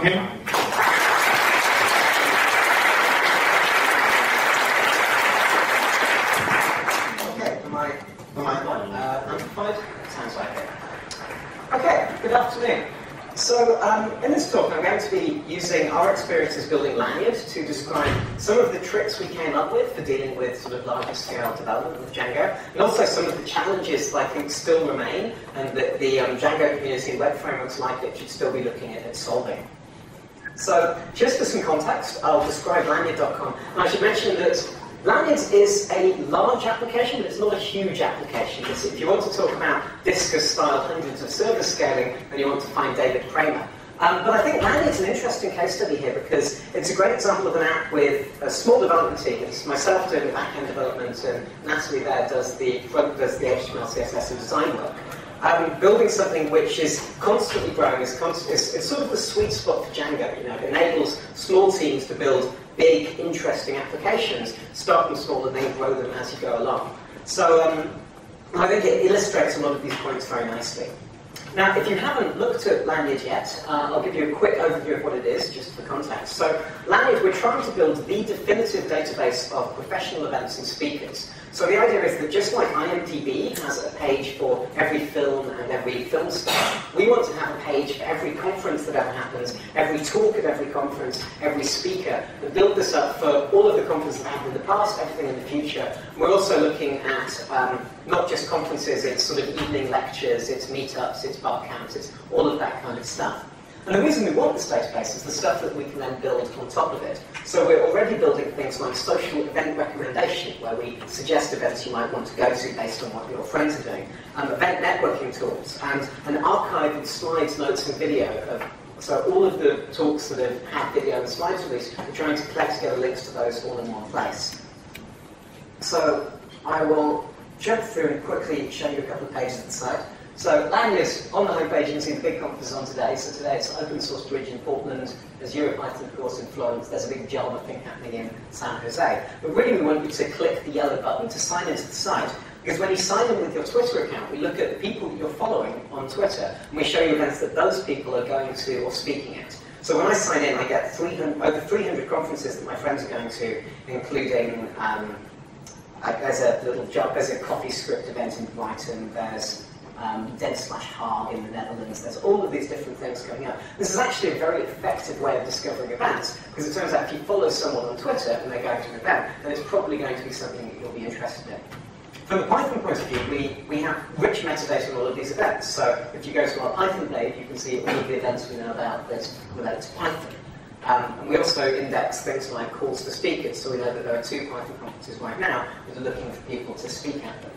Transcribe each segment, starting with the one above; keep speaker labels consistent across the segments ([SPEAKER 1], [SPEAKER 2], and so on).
[SPEAKER 1] welcome him.
[SPEAKER 2] Okay, am I on? Amplified? Sounds like it. Okay, good afternoon. So in this talk I'm going to be using our experiences building Lanyard to describe some of the tricks we came up with for dealing with sort of larger scale development with Django, and also some of the challenges that I think still remain and that the Django community and web frameworks like it should still be looking at solving. So just for some context, I'll describe Lanyard.com, and I should mention that Lanyard is a large application, but it's not a huge application. If you want to talk about Discus-style hundreds of server scaling, then you want to find David Kramer. But I think Lanyard's an interesting case study here because it's a great example of an app with a small development team. It's myself doing the back-end development, and Natalie there does the HTML, CSS, and design work. Building something which is constantly growing, it's sort of the sweet spot for Django. You know, it enables small teams to build big, interesting applications, start them small and then grow them as you go along. So I think it illustrates a lot of these points very nicely. Now, if you haven't looked at Lanyard yet, I'll give you a quick overview of what it is, just for context. So Lanyard, we're trying to build the definitive database of professional events and speakers. So the idea is that just like IMDb has a page for every film and every film star, we want to have a page for every conference that ever happens, every talk at every conference, every speaker, and build this up for all of the conferences that happened in the past, everything in the future. We're also looking at not just conferences, it's sort of evening lectures, it's meetups, it's bar camps, it's all of that kind of stuff. And the reason we want this database is the stuff that we can then build on top of it. So we're already building things like social event recommendation, where we suggest events you might want to go to based on what your friends are doing, event networking tools, and an archive of slides, notes, and video. So all of the talks that have had video and slides released, we're trying to collect together links to those all in one place. So I will jump through and quickly show you a couple of pages of the site. So Lanyard on the homepage, you can see the big conference on today. So today it's Open Source Bridge in Portland, there's EuroPython of course in Florence, there's a big Java thing happening in San Jose. But really we want you to click the yellow button to sign into the site, because when you sign in with your Twitter account, we look at the people that you're following on Twitter, and we show you events that those people are going to or speaking at. So when I sign in, I get over 300 conferences that my friends are going to, including there's a CoffeeScript event in Brighton, there's Dead/Haag in the Netherlands, there's all of these different things coming up. This is actually a very effective way of discovering events, because it turns out if you follow someone on Twitter and they're going to an event, then it's probably going to be something that you'll be interested in. From the Python point of view, we have rich metadata on all of these events. So if you go to our Python page, you can see all of the events we know about that relate to Python. And we also index things like calls to speakers, so we know that there are 2 Python conferences right now that are looking for people to speak at them.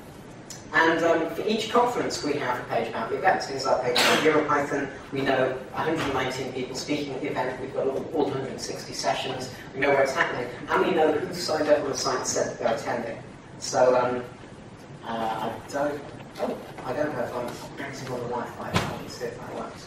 [SPEAKER 2] And for each conference, we have a page about the events. Things like page about EuroPython, we know 119 people speaking at the event, we've got all 160 sessions, we know where it's happening, and we know who signed up on the site and said that they're attending. So I don't know if I'm active on the Wi-Fi. Let's see if that works.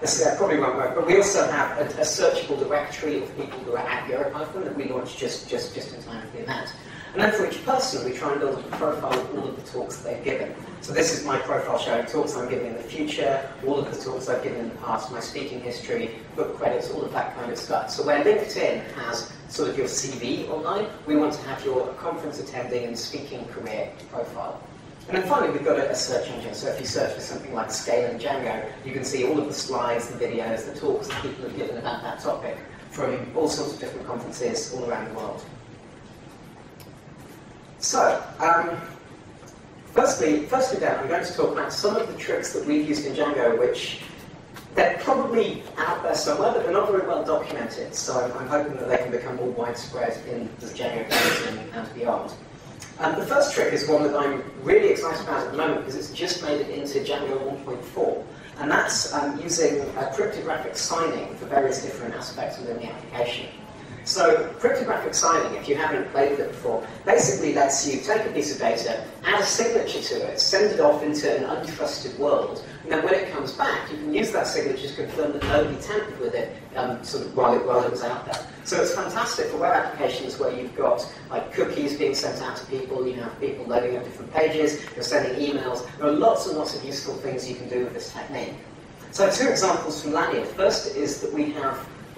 [SPEAKER 2] This probably won't work, but we also have a searchable directory of people who are at EuroPython that we launched just in time for the event. And then for each person, we try and build a profile of all of the talks that they've given. So this is my profile showing talks I'm giving in the future, all of the talks I've given in the past, my speaking history, book credits, all of that kind of stuff. So where LinkedIn has sort of your CV online, we want to have your conference attending and speaking career profile. And then finally, we've got a search engine. So if you search for something like scaling Django, you can see all of the slides, the videos, the talks that people have given about that topic from all sorts of different conferences all around the world. So, firstly then, I'm going to talk about some of the tricks that we've used in Django, which they're probably out there somewhere, but they're not very well documented. So I'm hoping that they can become more widespread in the Django community and beyond. The first trick is one that I'm really excited about at the moment because it's just made it into Django 1.4. And that's using cryptographic signing for various different aspects within the application. So cryptographic signing, if you haven't played with it before, basically lets you take a piece of data, add a signature to it, send it off into an untrusted world, and then when it comes back, you can use that signature to confirm that nobody tampered with it sort of while it was out there. So it's fantastic for web applications where you've got like cookies being sent out to people, you have people loading up different pages, you're sending emails. There are lots and lots of useful things you can do with this technique. So 2 examples from Lanyard. First is that we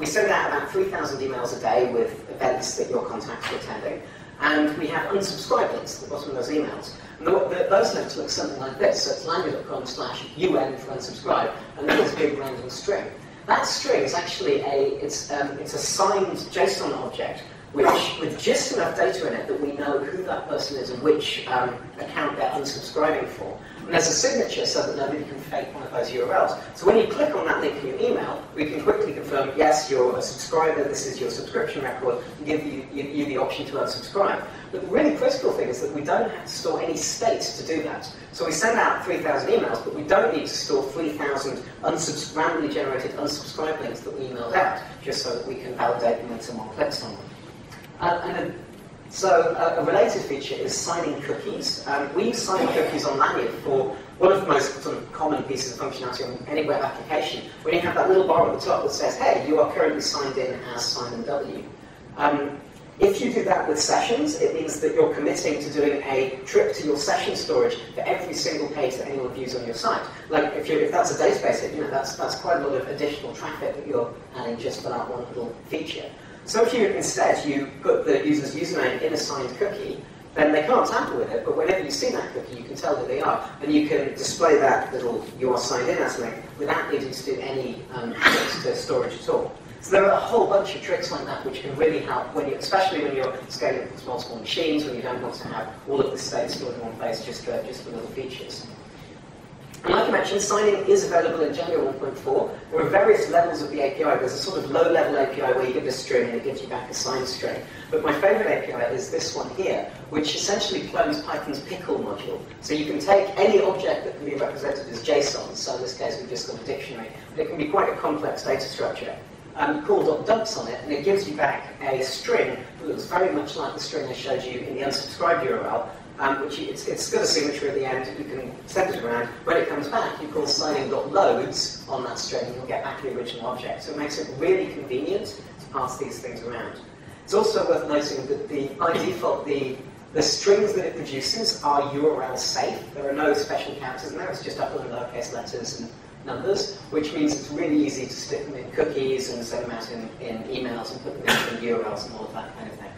[SPEAKER 2] send out about 3,000 emails a day with events that your contacts are attending, and we have unsubscribe links at the bottom of those emails. And those links look something like this. So it's lanyard.com/UN for unsubscribe, and then there's a big random string. That string is actually it's a signed JSON object, which with just enough data in it that we know who that person is and which account they're unsubscribing for. And there's a signature so that nobody can fake one of those URLs. So when you click on that link in your email, we can quickly confirm, yes, you're a subscriber, this is your subscription record, and give you the option to unsubscribe. But the really critical thing is that we don't have to store any state to do that. So we send out 3,000 emails, but we don't need to store 3,000 randomly generated unsubscribe links that we emailed out, just so that we can validate them when someone clicks on them. So a related feature is signing cookies. We use signing cookies on Lanyard for one of the most sort of common pieces of functionality on any web application, when you have that little bar at the top that says, hey, you are currently signed in as Simon W. If you do that with sessions, it means that you're committing to doing a trip to your session storage for every single page that anyone views on your site. Like if that's a database hit, that's quite a lot of additional traffic that you're adding just for that one little feature. So if you instead put the user's username in a signed cookie, then they can't tamper with it, but whenever you see that cookie, you can tell who they are, and you can display that little you are signed in as link without needing to do any tricks to storage at all. So there are a whole bunch of tricks like that which can really help, especially when you're scaling across multiple machines, when you don't want to have all of the state stored in one place just for little features. And like I mentioned, signing is available in Django 1.4. There are various levels of the API. There's a sort of low-level API where you give a string and it gives you back a signed string. But my favorite API is this one here, which essentially clones Python's pickle module. So you can take any object that can be represented as JSON. So in this case, we've just got a dictionary. But it can be quite a complex data structure. You call .dumps on it, and it gives you back a string that looks very much like the string I showed you in the unsubscribed URL, which it's got a signature at the end. You can send it around. When it comes back, you call signing.loads on that string, and you'll get back the original object. So it makes it really convenient to pass these things around. It's also worth noting that by default, the strings that it produces are URL safe. There are no special characters in there. It's just upper and lowercase letters and numbers, which means it's really easy to stick them in cookies and send them out in emails and put them in URLs and all of that kind of thing.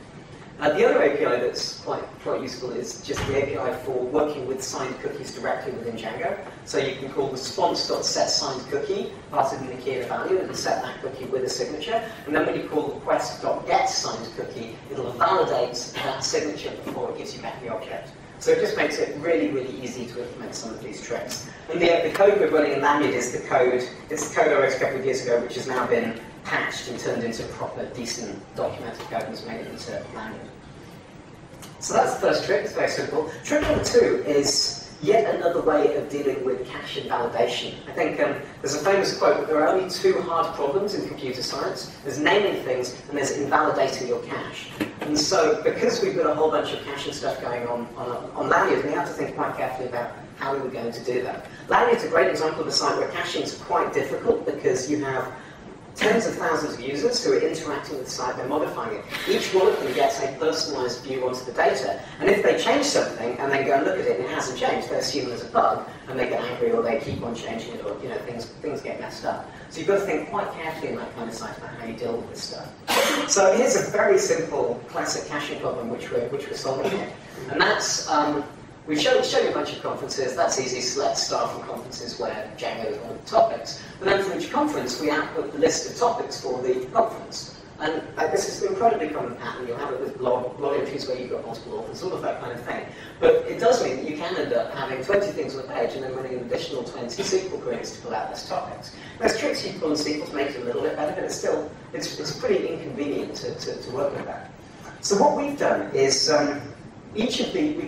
[SPEAKER 2] The other API that's quite useful is just the API for working with signed cookies directly within Django. So you can call response.setSignedCookie, pass it in the key and a value, and set that cookie with a signature. And then when you call request.getSignedCookie, it'll validate that signature before it gives you back the object. So it just makes it really, really easy to implement some of these tricks. And the code we're running in Lanyard is the code I wrote a couple of years ago, which has now been patched and turned into proper, decent documented code and has made it into Lanyard. So that's the first trick. It's very simple. Trick number 2 is yet another way of dealing with cache invalidation. I think there's a famous quote that there are only 2 hard problems in computer science. There's naming things and there's invalidating your cache. And so because we've got a whole bunch of caching stuff going on Lanyard, we have to think quite carefully about how we were going to do that. Lanyard's a great example of a site where caching is quite difficult because you have tens of thousands of users who are interacting with the site, they're modifying it. Each one of them gets a personalized view onto the data, and if they change something and then go and look at it and it hasn't changed, they assume there's a bug, and they get angry or they keep on changing it, or things get messed up. So you've got to think quite carefully in that kind of site about how you deal with this stuff. So here's a very simple classic caching problem which we're solving here, and that's we've shown you a bunch of conferences. That's easy. Select start from conferences where Django is one of the topics. But then for each conference, we output the list of topics for the conference. And this is an incredibly common pattern. You'll have it with blog entries where you've got multiple authors, all of that kind of thing. But it does mean that you can end up having 20 things on the page and then running an additional 20 SQL queries to pull out those topics. There's tricks you can pull in SQL to make it a little bit better, but it's pretty inconvenient to work with that. So what we've done is we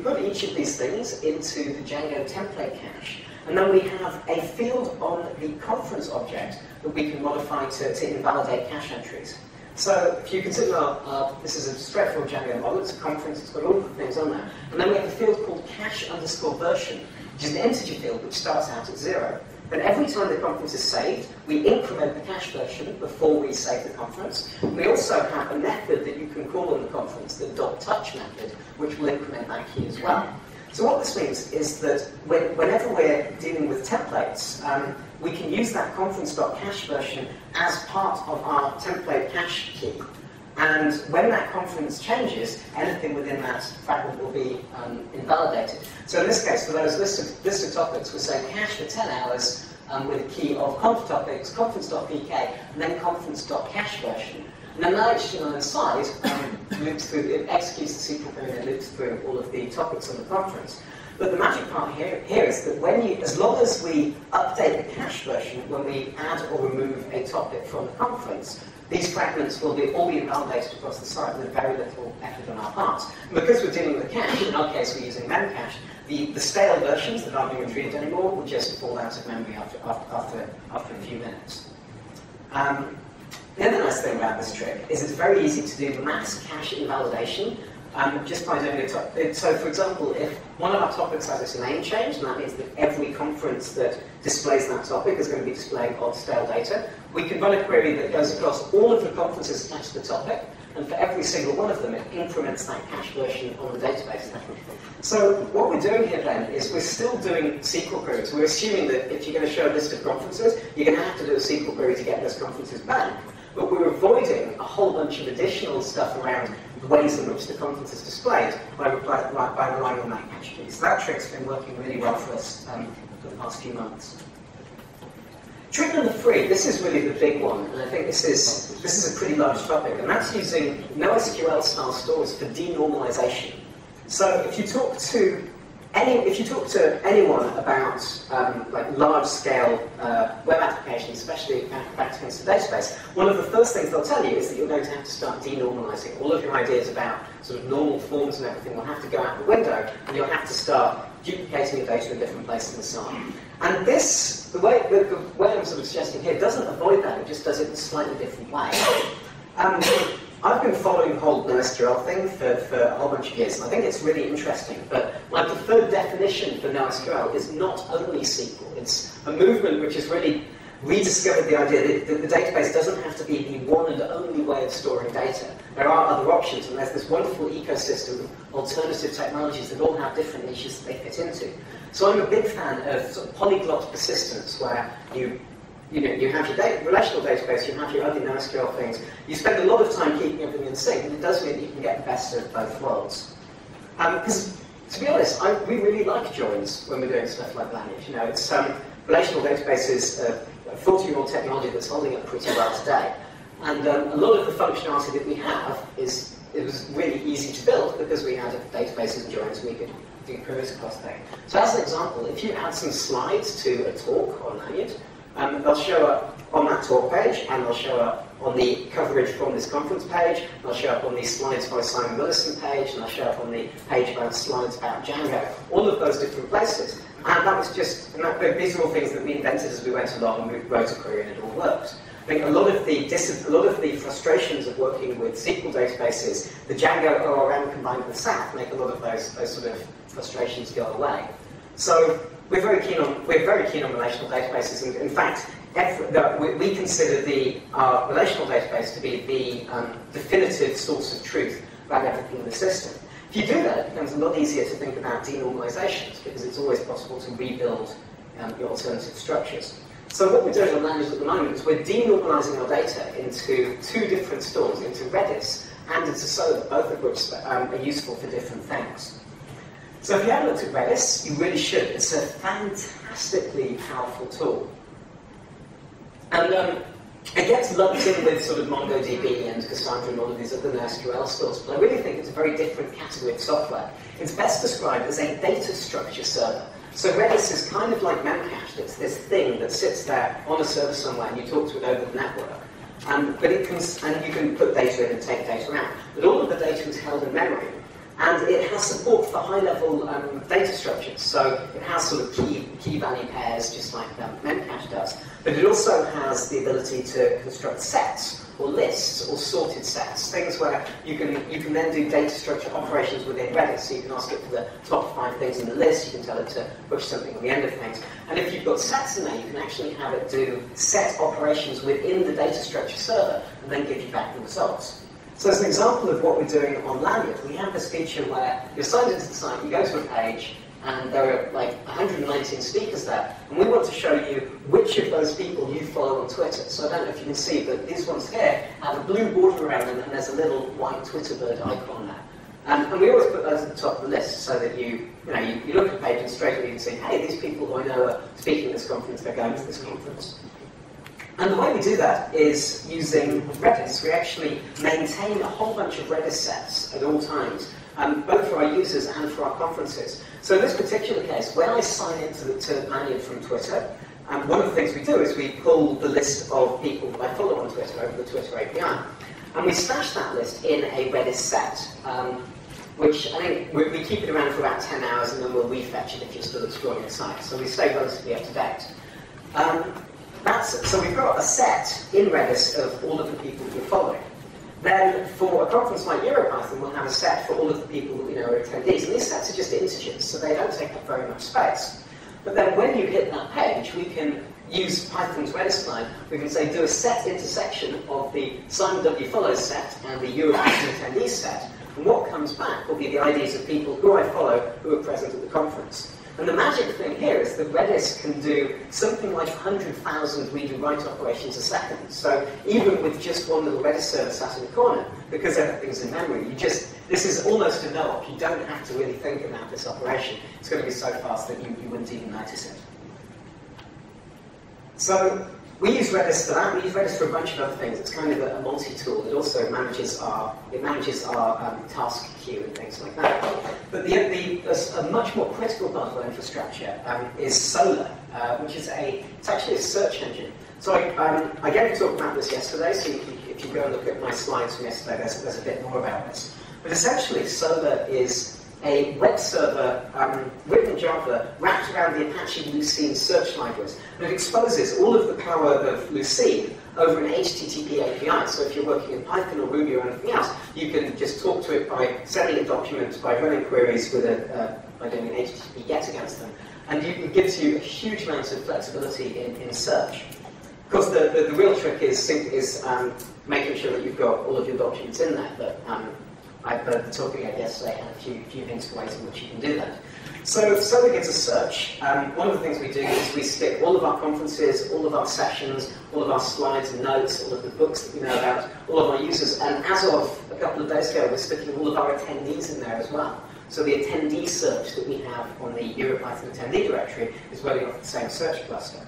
[SPEAKER 2] put each of these things into the Django template cache, and then we have a field on the conference object that we can modify to invalidate cache entries. So if you consider this is a straightforward Django model, it's a conference, it's got all of the things on there, and then we have a field called cache_version, which is an integer field which starts out at 0. But every time the conference is saved, we increment the cache version before we save the conference. We also have a method that you can call on the conference, the .touch method, which will increment that key as well. So what this means is that whenever we're dealing with templates, we can use that conference.cache version as part of our template cache key. And when that conference changes, anything within that fragment will be invalidated. So in this case, for those listed topics, we're saying cache for 10 hours with a key of conf topics, conference.pk, and then conference.cache version. And then that HTML inside loops through, it executes the SQL query and loops through all of the topics on the conference. But the magic part here is that as long as we update the cache version when we add or remove a topic from the conference, these fragments will all be invalidated across the site with very little effort on our part. And because we're dealing with cache, in our case we're using memcache, the stale versions that aren't being retrieved anymore will just fall out of memory after a few minutes. The other nice thing about this trick is it's very easy to do mass cache invalidation just by doing it. So, for example, if one of our topics has its name changed, and that means that every conference that displays that topic is going to be displaying old stale data, we can run a query that goes across all of the conferences attached to the topic, and for every single one of them, it increments that cache version on the database. So what we're doing here then is we're still doing SQL queries. We're assuming that if you're going to show a list of conferences, you're going to have to do a SQL query to get those conferences back. But we're avoiding a whole bunch of additional stuff around the ways in which the conference is displayed by relying on that cache key. So that trick's been working really well for us for the past few months. Trick number 3, this is really the big one, and I think this is a pretty large topic, and that's using NoSQL style stores for denormalization. So if you talk to anyone about like large-scale web applications, especially back against the database, one of the first things they'll tell you is that you're going to have to start denormalizing. All of your ideas about sort of normal forms and everything will have to go out the window, and you'll have to start duplicating your data in different places and so on. And this, the way I'm sort of suggesting here, doesn't avoid that, it just does it in a slightly different way. I've been following the whole NoSQL thing for a whole bunch of years, and I think it's really interesting, but my preferred definition for NoSQL is not only SQL. It's a movement which has really rediscovered the idea that the database doesn't have to be the one and only way of storing data. There are other options, and there's this wonderful ecosystem of alternative technologies that all have different niches that they fit into. So I'm a big fan of sort of polyglot persistence, where you have your relational database, you have your other NoSQL things. You spend a lot of time keeping everything in sync, and it does mean that you can get the best of both worlds. Because, to be honest, we really like joins when we're doing stuff like language. You know, it's relational databases, a 40-year-old technology that's holding up pretty well today. And a lot of the functionality that we have it was really easy to build because we had databases and joins, and we could do queries across there. So as an example, if you add some slides to a talk on Language, they'll show up on that talk page, and they'll show up on the coverage from this conference page, and they'll show up on the slides by Simon Willison page, and they'll show up on the page about slides about Django, all of those different places. And that was just, these are all things that we invented as we went along, and we wrote a query and it all worked. I think a lot of the frustrations of working with SQL databases, the Django ORM combined with SAP make a lot of those sort of frustrations go away. So we're very keen on relational databases, and in fact, we consider our relational database to be the definitive source of truth about everything in the system. If you do that, it becomes a lot easier to think about denormalizations, because it's always possible to rebuild your alternative structures. So what we're doing on Language at the moment is we're denormalizing our data into 2 different stores, into redis and into solar, both of which are useful for different things. So if you haven't looked at Redis, you really should. It's a fantastically powerful tool. And it gets lumped in with sort of MongoDB and Cassandra and all of these other NoSQL stores, but I really think it's a very different category of software. It's best described as a data structure server. So Redis is kind of like Memcache. It's this thing that sits there on a server somewhere, and you talk to it over the network. But you can put data in and take data out. But all of the data is held in memory. And it has support for high-level data structures. So it has sort of key value pairs, just like Memcache does. But it also has the ability to construct sets, or lists, or sorted sets. Things where you can then do data structure operations within Redis. So you can ask it for the top 5 things in the list. You can tell it to push something on the end of things. And if you've got sets in there, you can actually have it do set operations within the data structure server, and then give you back the results. So as an example of what we're doing on Lanyard, we have this feature where you're signed into the site, you go to a page, and there are like 119 speakers there, and we want to show you which of those people you follow on Twitter. So I don't know if you can see, but these ones here have a blue border around them, and there's a little white Twitter bird icon there. And we always put those at the top of the list so that you look at the page and straight away you can see, hey, these people who I know are speaking at this conference, they're going to this conference. And the way we do that is using Redis. We actually maintain a whole bunch of Redis sets at all times, both for our users and for our conferences. So in this particular case, when I sign into Lanyard from Twitter, one of the things we do is we pull the list of people that I follow on Twitter over the Twitter API. And we stash that list in a Redis set, which I think we keep it around for about 10 hours and then we'll refetch it if you're still exploring the site. So we stay relatively up to date. So we've got a set in Redis of all of the people that we're following. Then for a conference like EuroPython, we'll have a set for all of the people that we know are attendees. And these sets are just integers, so they don't take up very much space. But then when you hit that page, we can use Python's Redis client. We can say do a set intersection of the Simon W. follows set and the EuroPython attendees set. And what comes back will be the IDs of people who I follow who are present at the conference. And the magic thing here is that Redis can do something like 100,000 read-and-write operations a second. So even with just one little Redis server sat in the corner, because everything's in memory, this is almost a no-op. You don't have to really think about this operation. It's going to be so fast that you wouldn't even notice it. So we use Redis for that. We use Redis for a bunch of other things. It's kind of a multi-tool. It also manages our task queue and things like that. But a much more critical part of our infrastructure is Solar, which is it's actually a search engine. So I gave a talk about this yesterday. So if you go and look at my slides from yesterday, there's a bit more about this. But essentially, Solar is a web server written in Java wrapped around the Apache Lucene search libraries. And it exposes all of the power of Lucene over an HTTP API. So if you're working in Python or Ruby or anything else, you can just talk to it by sending a document, by running queries with by doing an HTTP GET against them. And it gives you a huge amount of flexibility in search. Of course, the real trick is making sure that you've got all of your documents in there. But I heard the talk again yesterday and a few hints for ways in which you can do that. So Solar gives a search. One of the things we do is we stick all of our conferences, all of our sessions, all of our slides and notes, all of the books that we know about, all of our users, and as of a couple of days ago, we're sticking all of our attendees in there as well. So the attendee search that we have on the EuroPython attendee directory is running off the same search cluster.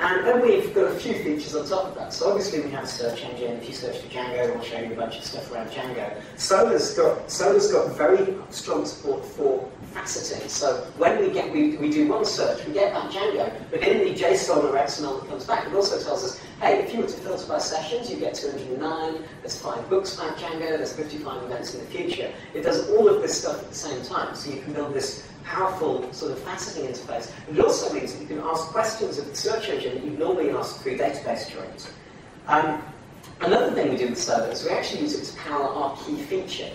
[SPEAKER 2] And then we've got a few features on top of that. So obviously we have a search engine. If you search for Django, we'll show you a bunch of stuff around Django. Solar's got very strong support for faceting. So when we do one search, we get that Django, but in the JSON or XML that comes back, it also tells us, hey, if you were to filter by sessions, you get 209, there's 5 books about Django, there's 55 events in the future. It does all of this stuff at the same time, so you can build this powerful sort of faceting interface. And it also means that you can ask questions of the search engine that you'd normally ask through database joins. Another thing we do with Solar is we actually use it to power our key feature,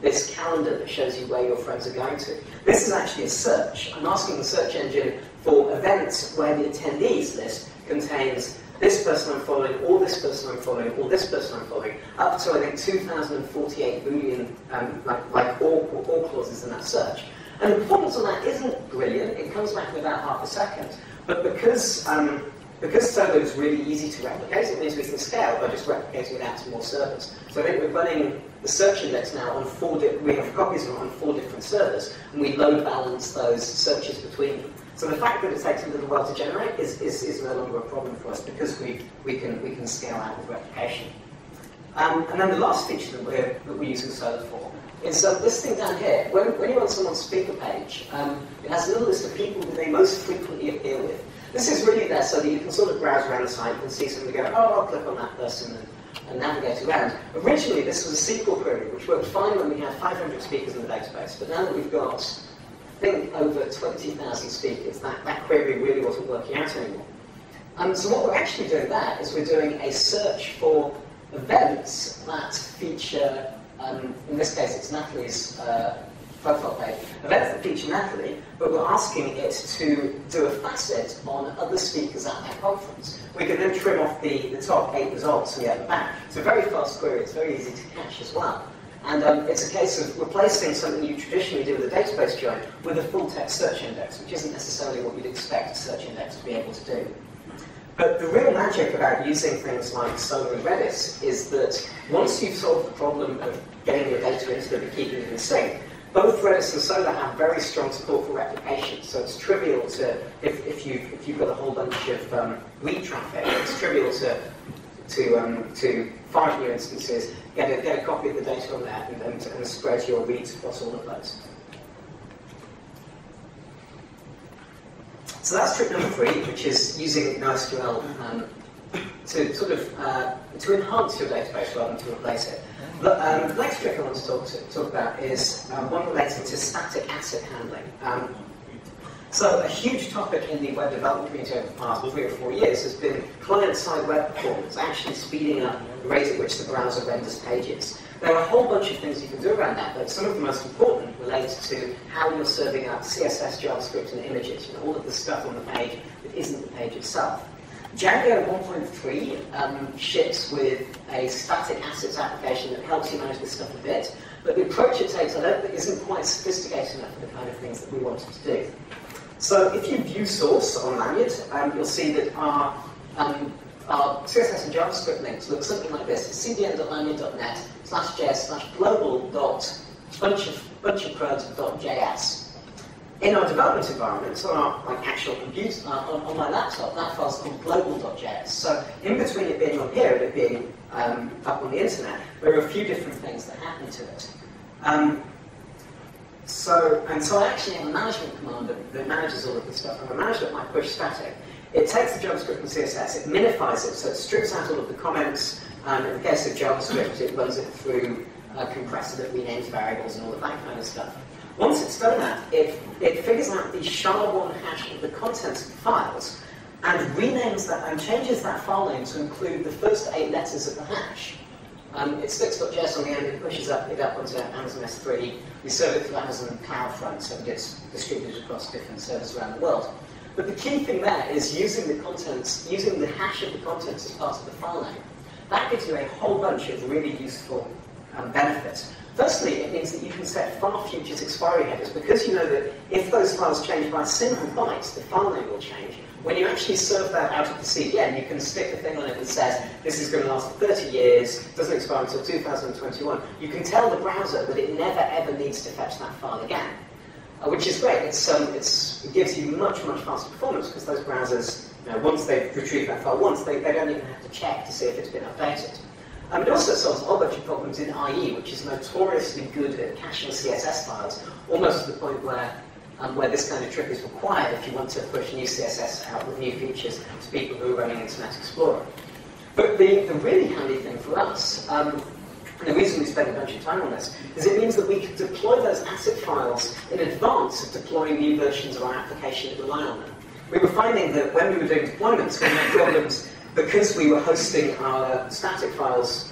[SPEAKER 2] this calendar that shows you where your friends are going to. This is actually a search. I'm asking the search engine for events where the attendees list contains this person I'm following, or this person I'm following, or this person I'm following, up to, I think, 2,048 Boolean, like all clauses in that search. And the performance on that isn't brilliant. It comes back in about half a second. But because Solar is really easy to replicate, it means we can scale by just replicating it out to more servers. So I think we're running the search index now on we have copies of it on 4 different servers, and we load balance those searches between them. So the fact that it takes a little while to generate is no longer a problem for us because we can scale out with replication. And then the last feature that we're using Solar for is this thing down here. When you're on someone's speaker page, it has a little list of people that they most frequently appear with. This is really there so that you can sort of browse around the site, you can see somebody go, oh, I'll click on that person and navigate around. Originally, this was a SQL query, which worked fine when we had 500 speakers in the database, but now that we've got, I think, over 20,000 speakers, that query really wasn't working out anymore. So what we're actually doing there is we're doing a search for events that feature, in this case it's Natalie's profile page, events that feature Natalie, but we're asking it to do a facet on other speakers at that conference. We can then trim off the top 8 results and get them back. It's a very fast query, it's very easy to cache as well. And it's a case of replacing something you traditionally do with a database join with a full-text search index, which isn't necessarily what you'd expect a search index to be able to do. But the real magic about using things like Solar and Redis is that once you've solved the problem of getting your data into them and keeping it in sync, both Redis and Solar have very strong support for replication. So it's trivial to, if you've got a whole bunch of read traffic, it's trivial to find new instances, get a copy of the data on there, and spread your reads across all of those. So that's trick number 3, which is using NoSQL to sort of to enhance your database rather than to replace it. The next trick I want to talk about is one related to static asset handling. So a huge topic in the web development community over the past 3 or 4 years has been client-side web performance, actually speeding up the rate at which the browser renders pages. There are a whole bunch of things you can do around that, but some of the most important relate to how you're serving up CSS, JavaScript, and images, all of the stuff on the page that isn't the page itself. Django 1.3 ships with a static assets application that helps you manage this stuff a bit, but the approach it takes, I don't think, isn't quite sophisticated enough for the kind of things that we wanted to do. So if you view source on Lanyard, you'll see that our CSS and JavaScript links look something like this. It's cdn.lanyard.net/j/global.bunchofcode.js. In our development environment, on our actual computer, on my laptop, that file's called global.js. So in between it being on here and it being up on the internet, there are a few different things that happen to it. So I actually have a management command that manages all of this stuff. And I manage it by push static. It takes the JavaScript and CSS, it minifies it, so it strips out all of the comments. In the case of JavaScript, it runs it through a compressor that renames variables and all of that kind of stuff. Once it's done that, it figures out the SHA-1 hash of the contents of the files and renames that and changes that file name to include the first 8 letters of the hash. It sticks.js on the end and pushes it up onto Amazon S3. We serve it through Amazon CloudFront, so it gets distributed across different servers around the world. But the key thing there is using the contents, using the hash of the contents as part of the file name. That gives you a whole bunch of really useful benefits. Firstly, it means that you can set file futures expiry headers, because you know that if those files change by a single byte, the file name will change. When you actually serve that out of the CDN, you can stick a thing on it that says, this is going to last 30 years, doesn't expire until 2021. You can tell the browser that it never ever needs to fetch that file again, which is great. It gives you much, much faster performance, because those browsers, once they've retrieved that file once, they don't even have to check to see if it's been updated. It also solves a whole bunch of problems in IE, which is notoriously good at caching CSS files, almost to the point where this kind of trick is required if you want to push new CSS out with new features to people who are running Internet Explorer. But the really handy thing for us, and the reason we spend a bunch of time on this, is it means that we can deploy those asset files in advance of deploying new versions of our application that rely on them. We were finding that when we were doing deployments, we had problems because we were hosting our static files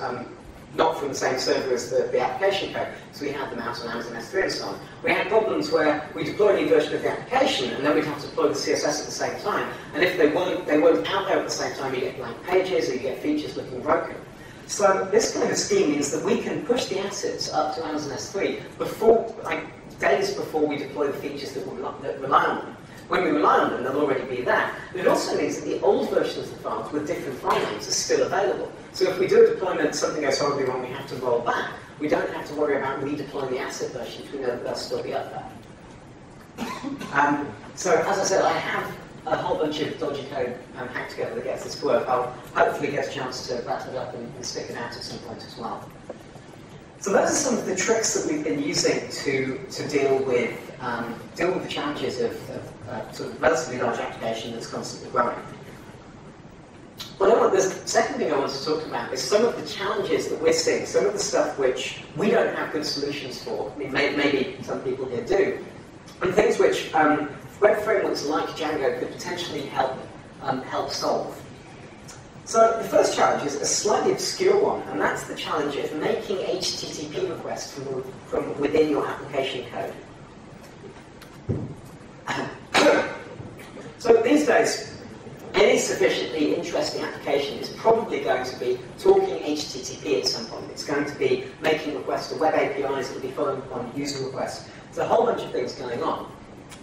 [SPEAKER 2] not from the same server as the application code, so we had them out on Amazon S3 and so on. We had problems where we deployed a new version of the application, and then we'd have to deploy the CSS at the same time. And if they weren't out there at the same time, you get blank pages, or you get features looking broken. So this kind of scheme means that we can push the assets up to Amazon S3 days before we deploy the features that rely on them. When we rely on them, they'll already be there. But it also means that the old versions of the files with different file names are still available. So if we do a deployment, something goes horribly wrong, we have to roll back, we don't have to worry about redeploying the asset versions. We know that they'll still be up there. So as I said, I have a whole bunch of dodgy code hacked together that gets this to work. I'll hopefully get a chance to wrap it up and stick it out at some point as well. So those are some of the tricks that we've been using to deal with the challenges of sort of relatively large application that's constantly growing. The second thing I want to talk about is some of the challenges that we're seeing, some of the stuff which we don't have good solutions for. I mean, maybe some people here do, and things which web frameworks like Django could potentially help solve. So the first challenge is a slightly obscure one, and that's the challenge of making HTTP requests from within your application code. So these days, any sufficiently interesting application is probably going to be talking HTTP at some point. It's going to be making requests to web APIs, it'll be following upon user requests. There's a whole bunch of things going on.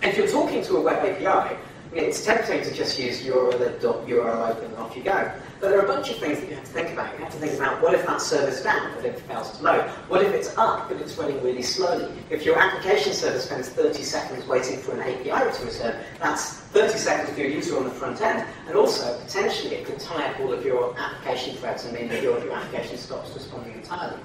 [SPEAKER 2] If you're talking to a web API, it's tempting to just use URL open and off you go. But there are a bunch of things that you have to think about. You have to think about, what if that server's down, but it fails to load? What if it's up, but it's running really slowly? If your application server spends 30 seconds waiting for an API to return, that's 30 seconds of your user on the front end. And also, potentially, it could tie up all of your application threads and mean that your application stops responding entirely.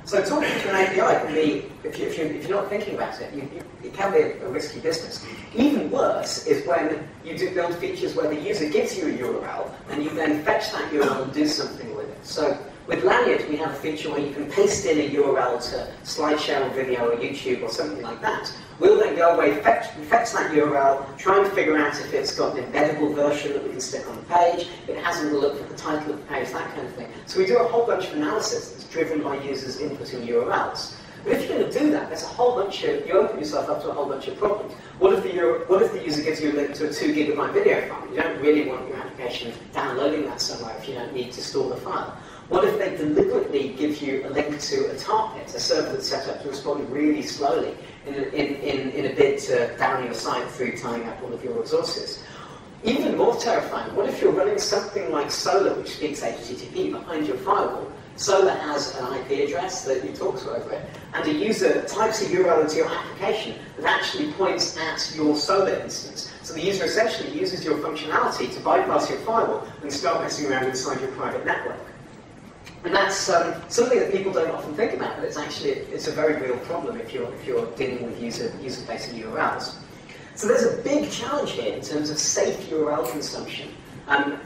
[SPEAKER 2] So talking to an API can be, if you're not thinking about it, it can be a risky business. Even worse is when you do build features where the user gives you a URL and you then fetch that URL and do something with it. So with Lanyard, we have a feature where you can paste in a URL to SlideShare or Vimeo or YouTube or something like that. We'll then go away, fetch that URL, try and figure out if it's got an embeddable version that we can stick on the page, it hasn't looked at the title of the page, that kind of thing. So we do a whole bunch of analysis that's driven by users inputting URLs. But if you're going to do that, there's a whole bunch of, you open yourself up to a whole bunch of problems. What if the user gives you a link to a 2 GB video file? You don't really want your application downloading that somewhere if you don't need to store the file. What if they deliberately give you a link to a tar pit, a server that's set up to respond really slowly in a bid to down your site through tying up all of your resources? Even more terrifying, what if you're running something like Solar, which speaks HTTP, behind your firewall? Solar has an IP address that you talk to over it, and a user types a URL into your application that actually points at your Solar instance. So the user essentially uses your functionality to bypass your firewall and start messing around inside your private network. And that's something that people don't often think about, but it's a very real problem if you're dealing with user-facing URLs. So there's a big challenge here in terms of safe URL consumption.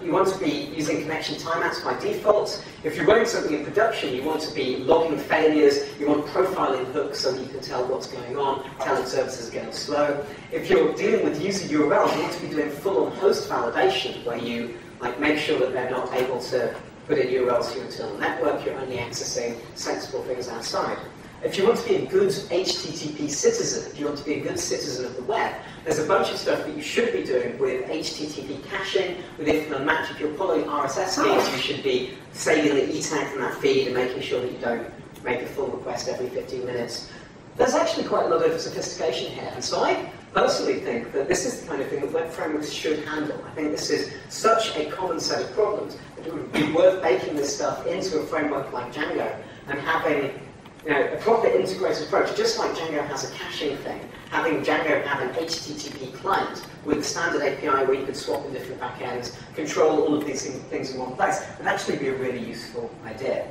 [SPEAKER 2] You want to be using connection timeouts by default. If you're running something in production, you want to be logging failures. You want profiling hooks so that you can tell what's going on, telling services are getting slow. If you're dealing with user URLs, you want to be doing full-on host validation, where you make sure that they're not able to put in URLs to your internal network, you're only accessing sensible things outside. If you want to be a good HTTP citizen, if you want to be a good citizen of the web, there's a bunch of stuff that you should be doing with HTTP caching, with if and match. If you're following RSS feeds, you should be saving the E-tag from that feed and making sure that you don't make a full request every 15 minutes. There's actually quite a lot of sophistication here, and so I personally think that this is the kind of thing that web frameworks should handle. I think this is such a common set of problems that it would be worth baking this stuff into a framework like Django and having a proper integrated approach, just like Django has a caching thing. Having Django have an HTTP client with a standard API where you could swap in different backends, control all of these things in one place, would actually be a really useful idea.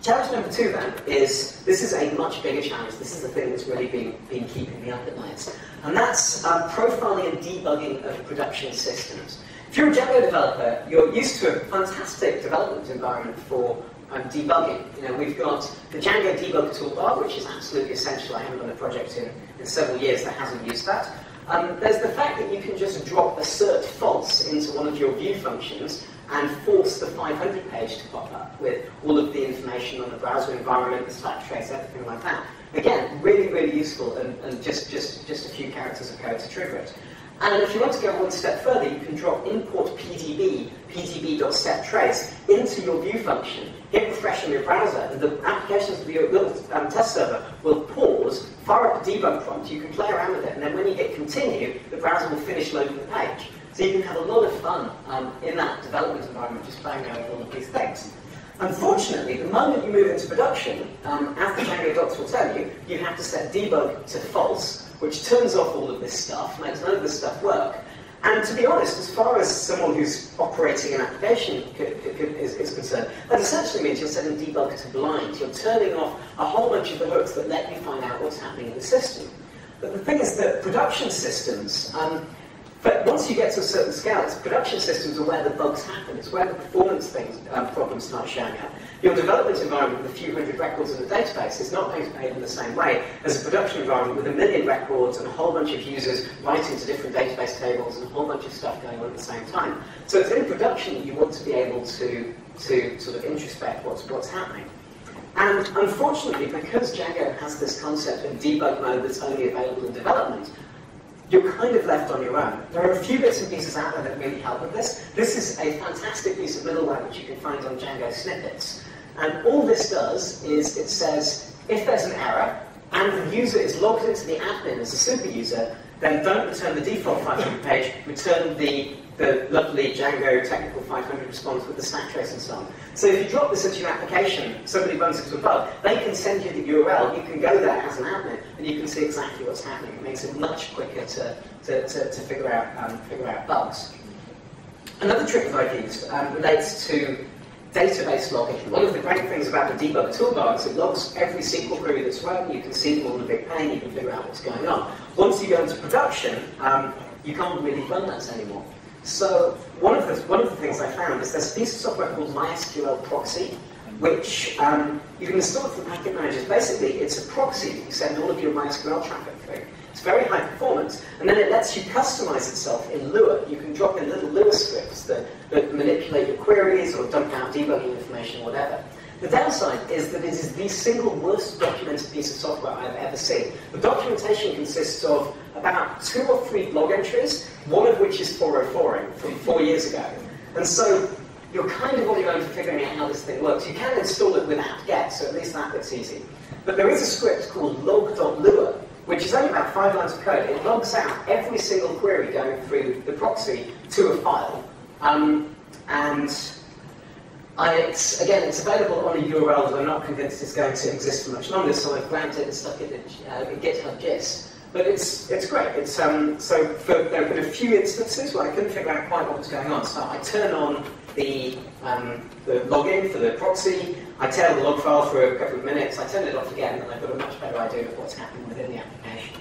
[SPEAKER 2] Challenge number 2 then is, this is a much bigger challenge. This is the thing that's really been keeping me up at night. And that's profiling and debugging of production systems. If you're a Django developer, you're used to a fantastic development environment for debugging. We've got the Django debug toolbar, which is absolutely essential. I haven't done a project in several years that hasn't used that. There's the fact that you can just drop assert false into one of your view functions and force the 500 page to pop up with all of the information on the browser environment, the stack trace, everything like that. Again, really, really useful, and just a few characters of code to trigger it. And if you want to go one step further, you can drop import pdb.setTrace into your view function, hit refresh on your browser, and the applications of your little test server will pause, fire up a debug prompt, you can play around with it, and then when you hit continue, the browser will finish loading the page. So you can have a lot of fun in that development environment just playing around with all of these things. Unfortunately, the moment you move into production, as the Django docs will tell you, you have to set debug to false, which turns off all of this stuff, makes none of this stuff work. And to be honest, as far as someone who's operating an application is concerned, that essentially means you're setting debug to blind. You're turning off a whole bunch of the hooks that let you find out what's happening in the system. But the thing is that production systems, But once you get to a certain scale, it's production systems are where the bugs happen. It's where the performance problems start showing up. Your development environment with a few hundred records in the database is not going to behave in the same way as a production environment with 1 million records and a whole bunch of users writing to different database tables and a whole bunch of stuff going on at the same time. So it's in production that you want to be able to sort of introspect what's happening. And unfortunately, because Django has this concept of debug mode that's only available in development, you're kind of left on your own. There are a few bits and pieces out there that really help with this. This is a fantastic piece of middleware which you can find on Django snippets. And all this does is it says, if there's an error, and the user is logged into the admin as a super user, then don't return the default 500 page, return the lovely Django technical 500 response with the stack trace and so on. So if you drop this into your application, somebody runs into a bug, they can send you the URL, you can go there as an admin, and you can see exactly what's happening. It makes it much quicker to figure out bugs. Another trick that I've used relates to database logging. One of the great things about the debug toolbar is it logs every SQL query that's run, you can see them all in a big pane, you can figure out what's going on. Once you go into production, you can't really run that anymore. So one of the things I found is there's a piece of software called MySQL Proxy, which you can install through packet managers. Basically, it's a proxy that you send all of your MySQL traffic through. It's very high performance, and then it lets you customize itself in Lua. You can drop in little Lua scripts that manipulate your queries or dump out debugging information or whatever. The downside is that it is the single worst documented piece of software I've ever seen. The documentation consists of about 2 or 3 blog entries, one of which is 404ing from 4 years ago. And so you're kind of on your own for figuring out how this thing works. You can install it with apt-get, so at least that bit's easy. But there is a script called log.lua, which is only about 5 lines of code. It logs out every single query going through the proxy to a file. It's available on a URL that I'm not convinced is going to exist for much longer, so I've grabbed it and stuck it in GitHub gist. But it's great. It's there have been a few instances where I couldn't figure out quite what was going on. So I turn on the login for the proxy, I tail the log file for a couple of minutes, I turn it off again, and I've got a much better idea of what's happening within the application.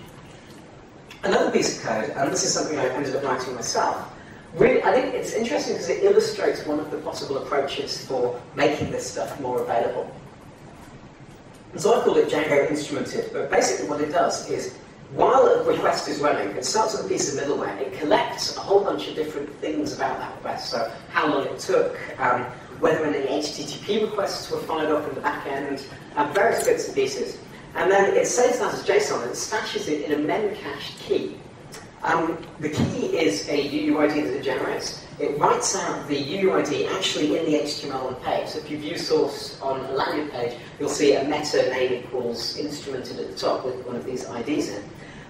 [SPEAKER 2] Another piece of code, and this is something I ended up writing myself, really, I think it's interesting because it illustrates one of the possible approaches for making this stuff more available. And so I call it Django Instrumented, but basically what it does is, while a request is running, it starts with a piece of middleware. It collects a whole bunch of different things about that request. So how long it took, whether any HTTP requests were fired off in the back end, various bits and pieces. And then it saves that as JSON and stashes it in a memcached key. The key is a UUID that it generates. It writes out the UUID actually in the HTML on the page. So if you view source on a landing page, you'll see a meta name equals instrumented at the top with one of these IDs in.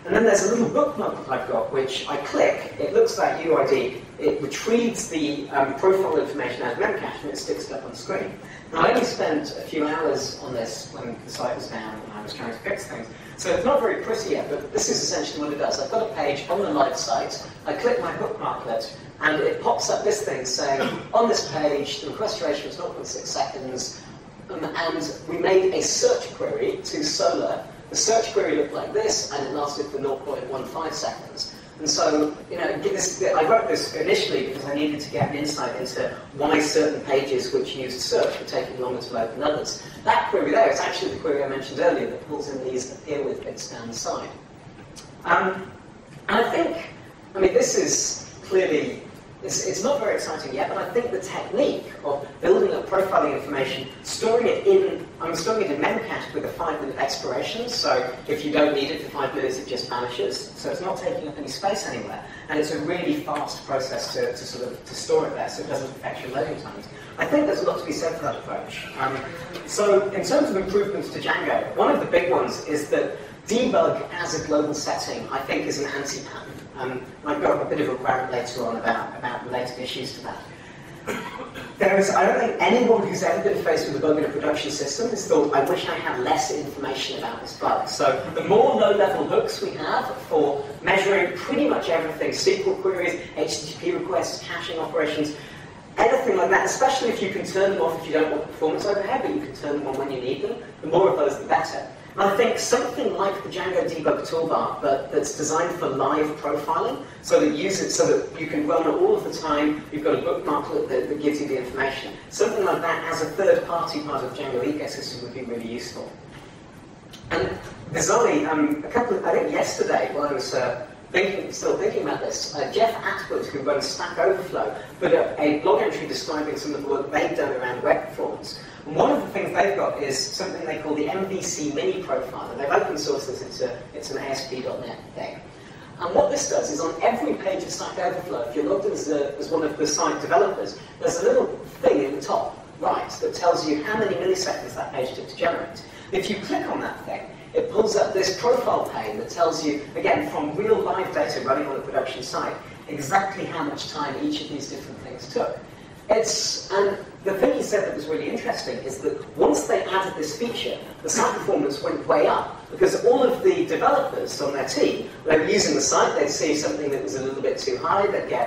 [SPEAKER 2] And then there's a little bookmark that I've got, which I click, it looks at that UUID, it retrieves the profile information out of memcache, and it sticks it up on the screen. Now, I only spent a few hours on this when the site was down and I was trying to fix things. So it's not very pretty yet, but this is essentially what it does. I've got a page on the live site, I click my bookmarklet, and it pops up this thing saying, on this page, the request duration was 0.6 seconds, and we made a search query to Solar. The search query looked like this, and it lasted for 0.15 seconds. And so, I wrote this initially because I needed to get an insight into why certain pages which used search were taking longer to load than others. That query there is actually the query I mentioned earlier that pulls in these appear with bits down the side. And I think, this is clearly, it's not very exciting yet, but I think the technique of building up profiling information, I'm storing it in memcached with a 5-minute expiration, so if you don't need it for 5 minutes, it just vanishes, so it's not taking up any space anywhere, and it's a really fast process to store it there, so it doesn't affect your loading times. I think there's a lot to be said for that approach. So in terms of improvements to Django, one of the big ones is that debug as a global setting, I think, is an anti-pattern. I've got a bit of a rant later on about related issues to that. I don't think anyone who's ever been faced with a bug in a production system has thought, I wish I had less information about this bug. So the more low-level hooks we have for measuring pretty much everything, SQL queries, HTTP requests, caching operations, anything like that, especially if you can turn them off if you don't want the performance overhead, but you can turn them on when you need them, the more of those, the better. And I think something like the Django debug toolbar, but that's designed for live profiling, so that you can run it all of the time. You've got a bookmark that gives you the information. Something like that as a third-party part of the Django ecosystem would be really useful. And bizarrely, I think yesterday, while I was still thinking about this, Jeff Atwood, who runs Stack Overflow, put up a blog entry describing some of the work they've done around web performance. And one of the things they've got is something they call the MVC mini profile, and they've open sourced this. It's an ASP.NET thing. And what this does is on every page of Stack Overflow, if you're logged in as one of the site developers, there's a little thing in the top right that tells you how many milliseconds that page took to generate. If you click on that thing, it pulls up this profile pane that tells you, again, from real live data running on a production site, exactly how much time each of these different things took. And the thing he said that was really interesting is that once they added this feature, the site performance went way up, because all of the developers on their team, they were using the site, they'd see something that was a little bit too high, they'd go,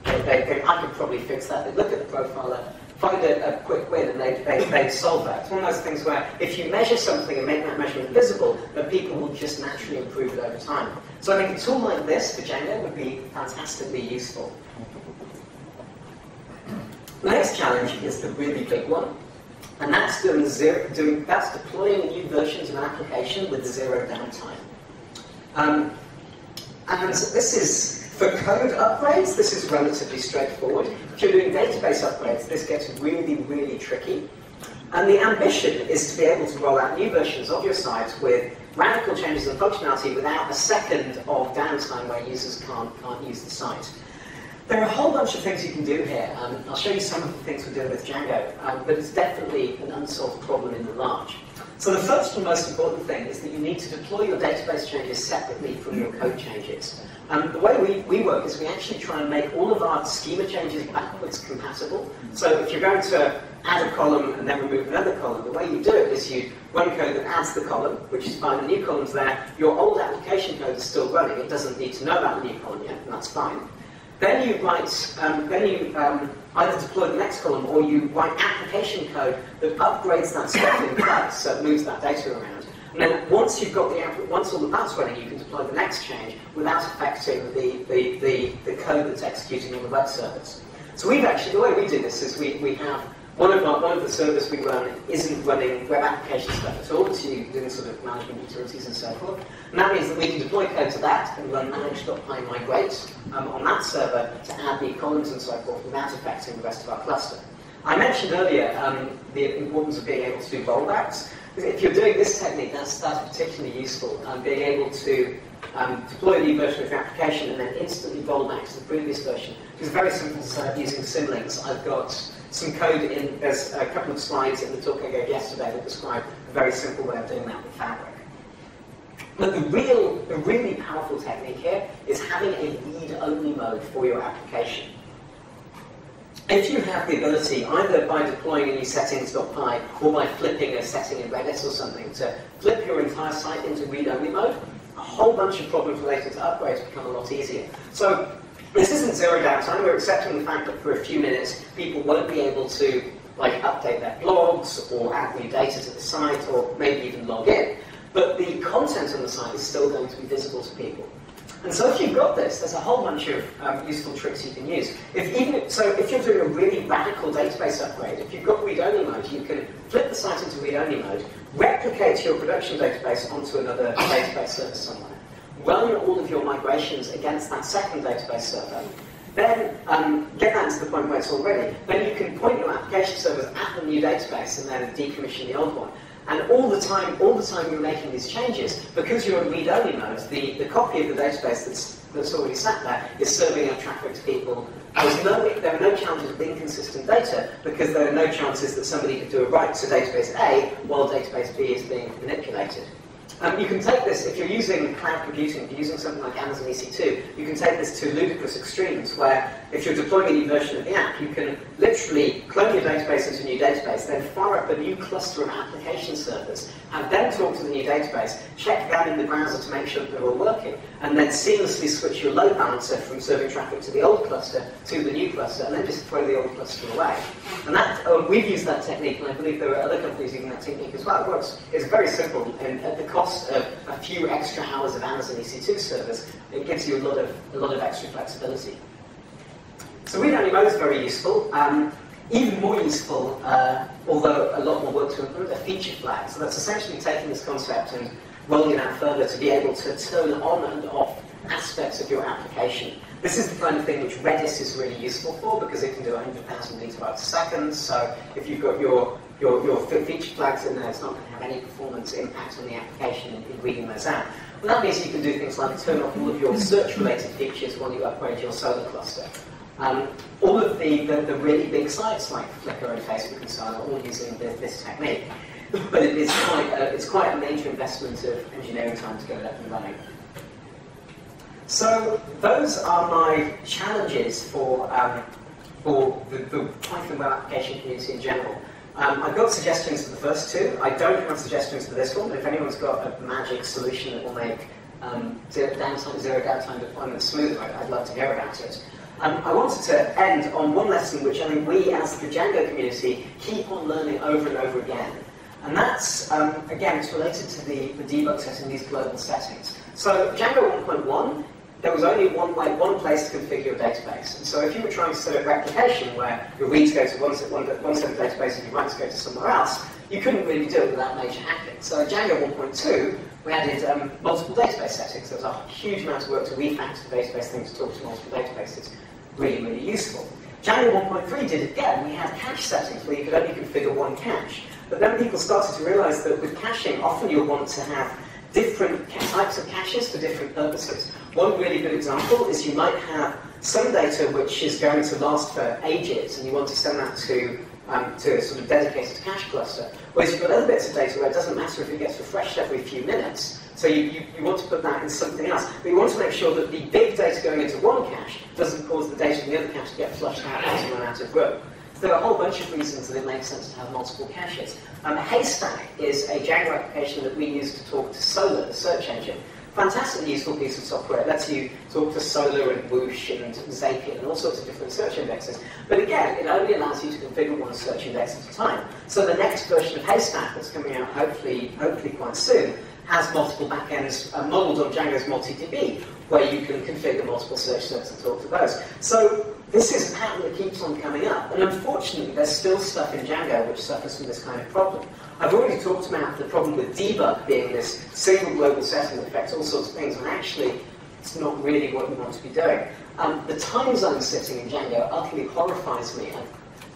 [SPEAKER 2] I could probably fix that. They'd look at the profiler, find a quick win, and they'd solve that. It's one of those things where if you measure something and make that measurement visible, then people will just naturally improve it over time. So I think a tool like this for Django would be fantastically useful. The next challenge is the really big one, and that's deploying new versions of an application with zero downtime. And this is, for code upgrades, this is relatively straightforward. If you're doing database upgrades, this gets really, really tricky. And the ambition is to be able to roll out new versions of your site with radical changes in functionality without a second of downtime where users can't use the site. There are a whole bunch of things you can do here. I'll show you some of the things we're doing with Django, but it's definitely an unsolved problem in the large. So the first and most important thing is that you need to deploy your database changes separately from your code changes. The way we work is we actually try and make all of our schema changes backwards compatible. So if you're going to add a column and then remove another column, the way you do it is you run code that adds the column, which is fine, the new column's there. Your old application code is still running. It doesn't need to know about the new column yet, and that's fine. Then you write, either deploy the next column or you write application code that upgrades that stuff in place, so it moves that data around. And then once all of that's running, you can deploy the next change without affecting the code that's executing on the web servers. So we've actually, the way we do this is we have one of the servers we run isn't running web application stuff at all, it's doing sort of management utilities and so forth. And that means that we can deploy code to that and run manage.pymigrate on that server to add the columns and so forth without affecting the rest of our cluster. I mentioned earlier the importance of being able to do rollbacks. If you're doing this technique, that's particularly useful, being able to deploy a new version of your application and then instantly roll back to the previous version. It's very simple to set up using symlinks. I've got some code in, there's a couple of slides in the talk I gave yesterday that describe a very simple way of doing that with Fabric. But the really powerful technique here is having a read-only mode for your application. If you have the ability, either by deploying a new settings.py or by flipping a setting in Redis or something, to flip your entire site into read-only mode, a whole bunch of problems related to upgrades become a lot easier. So this isn't zero downtime. We're accepting the fact that for a few minutes, people won't be able to update their blogs or add new data to the site or maybe even log in. But the content on the site is still going to be visible to people. And so if you've got this, there's a whole bunch of useful tricks you can use. If you're doing a really radical database upgrade, if you've got read-only mode, you can flip the site into read-only mode, replicate your production database onto another database server somewhere, run all of your migrations against that second database server, then get that to the point where it's all ready. Then you can point your application servers at the new database and then decommission the old one. And all the time you're making these changes, because you're in read-only mode, the copy of the database that's already sat there is serving out traffic to people. There are no challenges of inconsistent data, because there are no chances that somebody could do a write to database A while database B is being manipulated. You can take this, if you're using cloud computing, if you're using something like Amazon EC2, you can take this to ludicrous extremes, where if you're deploying a new version of the app, you can literally clone your database into a new database, then fire up a new cluster of application servers, have them talk to the new database, check that in the browser to make sure that they're all working, and then seamlessly switch your load balancer from serving traffic to the old cluster to the new cluster, and then just throw the old cluster away. And that we've used that technique, and I believe there are other companies using that technique as well. It works. It's very simple, and at the cost of a few extra hours of Amazon EC2 servers, it gives you a lot of extra flexibility. So read-only mode is very useful. Even more useful, although a lot more work to implement, a feature flag. So that's essentially taking this concept and rolling it out further to be able to turn on and off aspects of your application. This is the kind of thing which Redis is really useful for, because it can do 100,000 megabytes a second. So if you've got your feature flags in there, it's not going to have any performance impact on the application in reading those out. Well, that means you can do things like turn off all of your search-related features while you upgrade your Solar cluster. All of the really big sites like Flickr and Facebook and so on are all using this technique. But it's quite a major investment of engineering time to get it up and running. So those are my challenges for the Python web application community in general. I've got suggestions for the first two. I don't have suggestions for this one, but if anyone's got a magic solution that will make zero downtime deployment smoother, I'd love to hear about it. I wanted to end on one lesson which I think we as the Django community keep on learning over and over again. And that's, again, it's related to the debug setting, these global settings. So Django 1.1, there was only one place to configure your database. And so if you were trying to set up replication where your reads go to one set of database and your writes go to somewhere else, you couldn't really do it without major hacking. So in Django 1.2, we added multiple database settings. There was a huge amount of work to refactor the database thing to talk to multiple databases. Really, really useful. Django 1.3 did it again. We had cache settings where you could only configure one cache. But then people started to realize that with caching, often you'll want to have different types of caches for different purposes. One really good example is you might have some data which is going to last for ages, and you want to send that to a sort of dedicated cache cluster. Whereas you've got other bits of data where it doesn't matter if it gets refreshed every few minutes, so you want to put that in something else. But you want to make sure that the big data going into one cache doesn't cause the data in the other cache to get flushed out as you run out of room. So there are a whole bunch of reasons that it makes sense to have multiple caches. Haystack is a Django application that we use to talk to Solar, the search engine. Fantastically useful piece of software. It lets you talk to Solar and Whoosh and Zapier and all sorts of different search indexes. But again, it only allows you to configure one search index at a time. So the next version of Haystack that's coming out hopefully quite soon has multiple backends modeled on Django's MultiDB, where you can configure multiple search services and talk to those. So this is a pattern that keeps on coming up, and unfortunately there's still stuff in Django which suffers from this kind of problem. I've already talked about the problem with debug being this single global setting that affects all sorts of things, and actually it's not really what you want to be doing. The time zone setting in Django utterly horrifies me.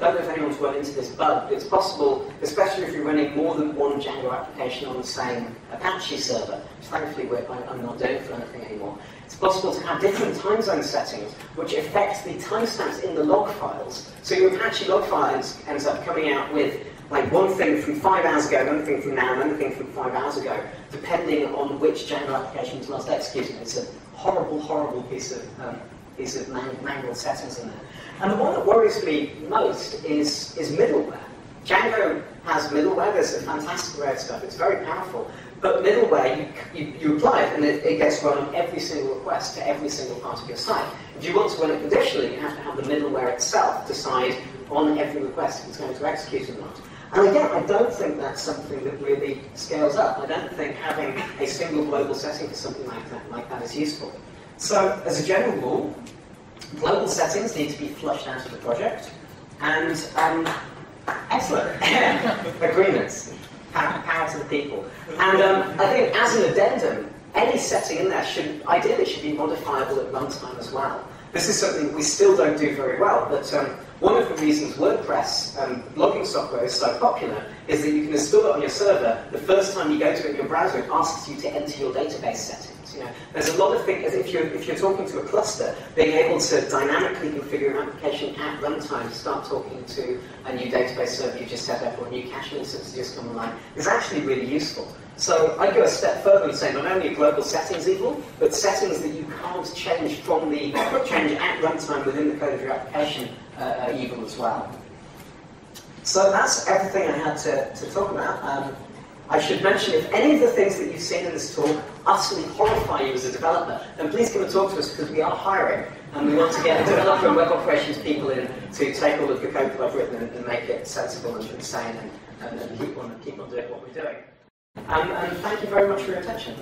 [SPEAKER 2] I don't know if anyone's run into this bug, but it's possible, especially if you're running more than one Django application on the same Apache server, which thankfully I'm not doing for anything anymore. It's possible to have different time zone settings which affect the timestamps in the log files. So your Apache log file ends up coming out with like one thing from 5 hours ago, another thing from now, another thing from 5 hours ago, depending on which Django application was last executed. It's a horrible, horrible piece of manual settings in there. And the one that worries me most is middleware. Django has middleware. There's a fantastic array of stuff. It's very powerful. But middleware, you apply it, and it gets run on every single request to every single part of your site. If you want to run it conditionally, you have to have the middleware itself decide on every request if it's going to execute or not. And again, I don't think that's something that really scales up. I don't think having a single global setting for something like that is useful. So, as a general rule, global settings need to be flushed out of the project, and excellent agreements, power to the people. And I think, as an addendum, any setting in there ideally should be modifiable at runtime as well. This is something we still don't do very well, but one of the reasons WordPress blogging software is so popular is that you can install it on your server. The first time you go to it in your browser, it asks you to enter your database settings. You know, there's a lot of things, if you're talking to a cluster, being able to dynamically configure an application at runtime to start talking to a new database server you just set up or a new cache instance just come online is actually really useful. So I go a step further and say not only are global settings evil, but settings that you can't change at runtime within the code of your application are evil as well. So that's everything I had to talk about. I should mention, if any of the things that you've seen in this talk utterly horrify you as a developer, then please come and talk to us, because we are hiring, and we want to get developer and web operations people in to take all of the code that I've written and make it sensible and sane and keep on doing what we're doing. And thank you very much for your attention.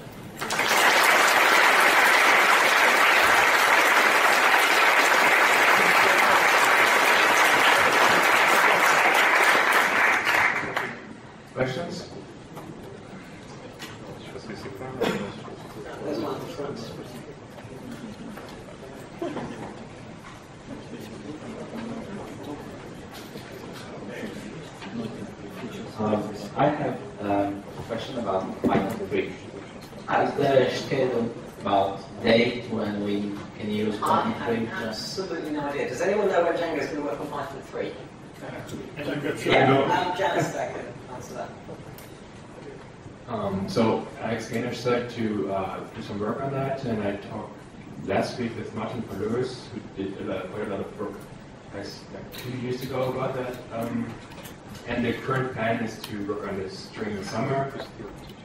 [SPEAKER 1] Questions?
[SPEAKER 2] There's one at the front.
[SPEAKER 3] I have a question about Python 3. Is there a schedule about date when we can use Python 3?
[SPEAKER 2] I have absolutely no idea. Does anyone know when Django is going to work on Python 3?
[SPEAKER 1] Yeah.
[SPEAKER 2] Janice, I can answer that.
[SPEAKER 1] So Alex Gaynor started to do some work on that, and I talked last week with Martin Polers, who did quite a lot of work like 2 years ago about that. And the current plan is to work on this during the summer,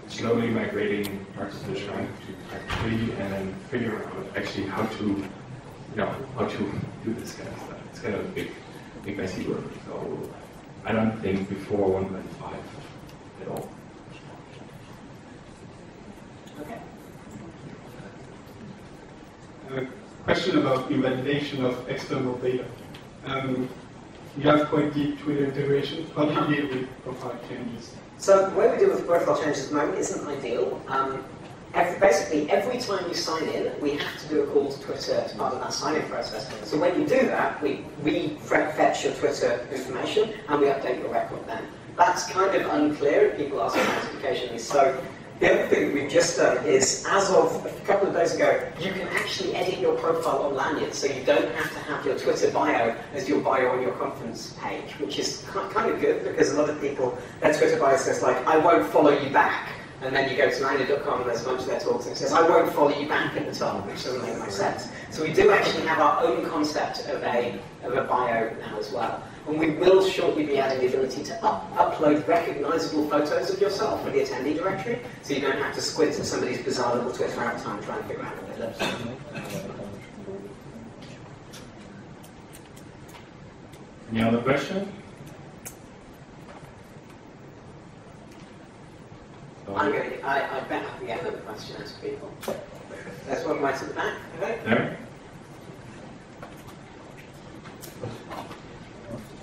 [SPEAKER 1] slowly migrating parts of the chunk to Python 3, and then figuring out actually how to do this kind of stuff. It's kind of a big messy work. So I don't think before 1.5 at all.
[SPEAKER 2] Okay.
[SPEAKER 4] A question about invalidation of external data. You have quite deep Twitter integration. How do you deal with profile changes?
[SPEAKER 2] So the way we deal with profile changes at the moment isn't ideal. Basically, every time you sign in, we have to do a call to Twitter as part of that sign-in process. So when you do that, we fetch your Twitter information and we update your record then. That's kind of unclear, and people ask about it occasionally. So the other thing that we've just done is, as of a couple of days ago, you can actually edit your profile on Lanyrd, so you don't have to have your Twitter bio as your bio on your conference page, which is kind of good, because a lot of people, their Twitter bio says, like, I won't follow you back. And then you go to lanyrd.com and there's a bunch of their talks and it says, I won't follow you back at the top, which doesn't make much sense. So we do actually have our own concept of a bio now as well. And we will shortly be adding the ability to upload recognizable photos of yourself for the attendee directory, so you don't have to squint at somebody's bizarre little Twitter avatar and try and figure out what it looks like.
[SPEAKER 1] Any other question?
[SPEAKER 2] I bet I can get another question out of people. There's one right at the back. Okay.
[SPEAKER 1] There?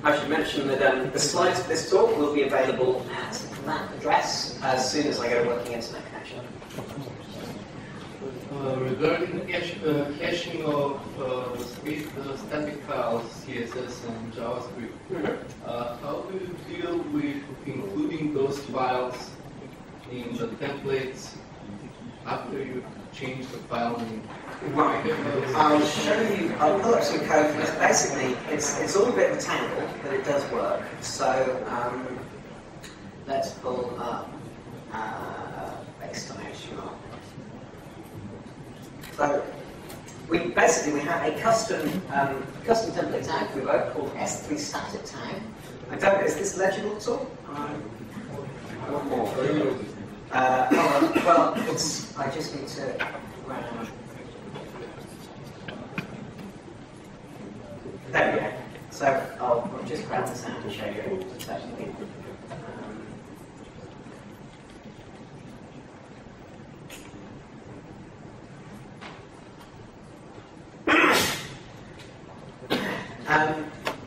[SPEAKER 2] I should mention that the slides of this talk will be available at that address as soon as I get a working internet connection.
[SPEAKER 5] Regarding caching of static files, CSS and JavaScript, how do you deal with including those files in the templates after you change the file name?
[SPEAKER 2] Right. I'll show you. I'll pull up some code for this. Basically, it's all a bit of a tangle, but it does work. So let's pull up base.html. So we have a custom template tag we wrote called S3 static tag. I don't know, is this legible at all? Well, I just need to grab. There we go. So I'll just grab this out and show you exactly.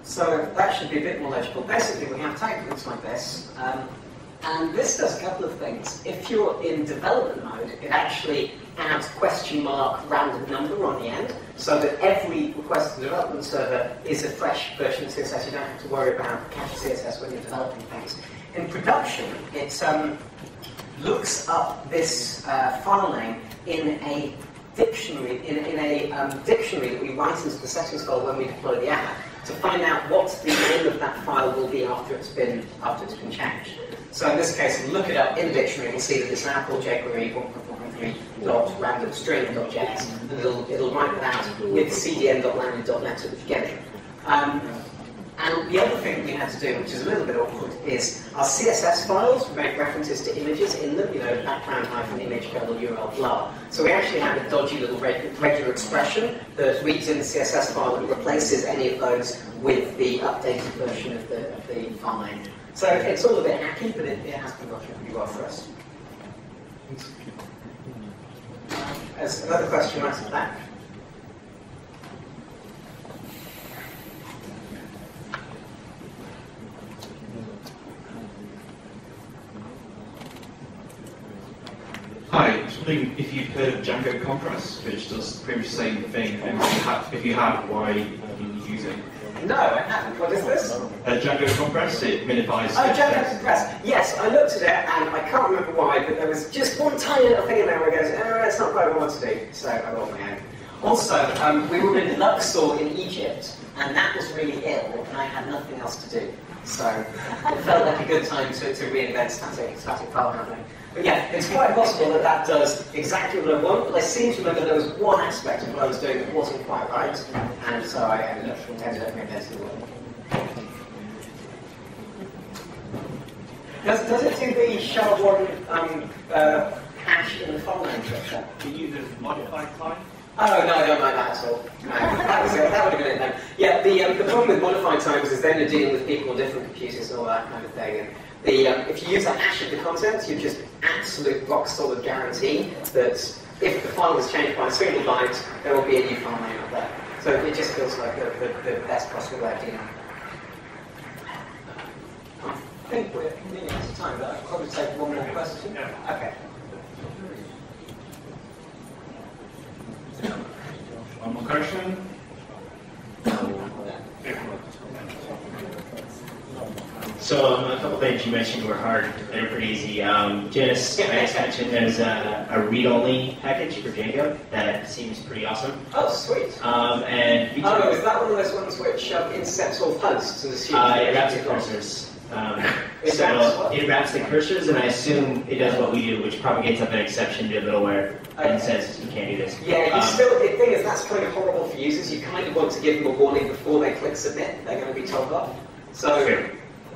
[SPEAKER 2] So that should be a bit more legible. Basically, we have tag looks like this. And this does a couple of things. If you're in development mode, it actually adds question mark random number on the end, so that every request to the development server is a fresh version of CSS. You don't have to worry about cache CSS when you're developing things. In production, it looks up this file name in a dictionary, dictionary that we write into the settings file when we deploy the app, to find out what the name of that file will be after it's been changed. So in this case, we'll look it up in the dictionary and we'll see that it's now called jQuery 1.1.3.randomstring.js, and it'll write that with cdn.lanyrd.net at the beginning. And the other thing we had to do, which is a little bit awkward, is our CSS files make references to images in them, background-image, kernel URL, blah. So we actually have a dodgy little regular expression that reads in the CSS file and replaces any of those with the updated version of the file name. So it's all a bit hacky, but it has been working pretty well for us. There's another question right at the back.
[SPEAKER 6] Hi, I was wondering if you've heard of Django Compress, which does pretty much the same thing, and if you have, why you use it?
[SPEAKER 2] No, I haven't. What is this?
[SPEAKER 6] Django Compress, it minifies...
[SPEAKER 2] Oh, Django Compress. Yes, I looked at it, and I can't remember why, but there was just one tiny little thing in there where it goes, it's not quite what I want to do, so I wrote my own. Also, we were in Luxor in Egypt, and that was really ill, and I had nothing else to do. So it felt like a good time to reinvent static file handling. But yeah, it's quite possible that that does exactly what I want, but I seem to remember there was one aspect of what I was doing that wasn't quite right, and so I ended up reinventing it. Does it do the SHA-1 hash in the file name structure?
[SPEAKER 6] Do you use a modified type?
[SPEAKER 2] Oh, no, I don't like that at all. No, that would have been it then. Yeah, the problem with modified types is then you're dealing with people on different computers and all that kind of thing. And if you use a hash of the content, you just absolute rock solid guarantee that if the file is changed by a single byte, there will be a new file name up there. So it just feels like the best possible way of dealing. I think we're nearly out of time, but I'll probably take one more question. Okay.
[SPEAKER 1] One more question?
[SPEAKER 7] So a couple things you mentioned were hard and pretty easy. Janice, I just mentioned there's a read-only package for Django that seems pretty awesome.
[SPEAKER 2] Oh, sweet.
[SPEAKER 7] Is
[SPEAKER 2] is that one of those ones which intercepts all posts and assumes
[SPEAKER 7] it wraps the cursors. So it wraps the cursors, and I assume it does what we do, which propagates up an exception to the middleware and says you can't do this.
[SPEAKER 2] Yeah, the thing is that's kind of horrible for users. You kind of want to give them a warning before they click submit. They're going to be told off. So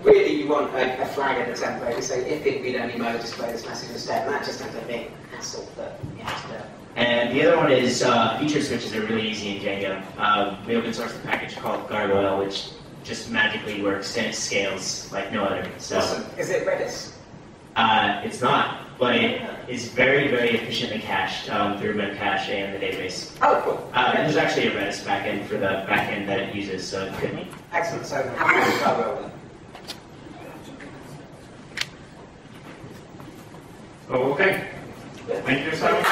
[SPEAKER 2] really, you want a flag in the template to say if in read-only mode, display this message instead, and that just ends up being a hassle, but you have to do it.
[SPEAKER 7] And the other one is feature switches are really easy in Django. We open sourced a package called Gargoyle, which just magically works and it scales like no other. So,
[SPEAKER 2] awesome. Is it Redis?
[SPEAKER 7] It's not, but it is very, very efficiently cached through Memcache and the database.
[SPEAKER 2] Oh, cool.
[SPEAKER 7] And there's actually a Redis backend for the backend that it uses, so it could be.
[SPEAKER 2] Excellent. So how do you Gargoyle then?
[SPEAKER 1] Oh, okay. Thank you so much.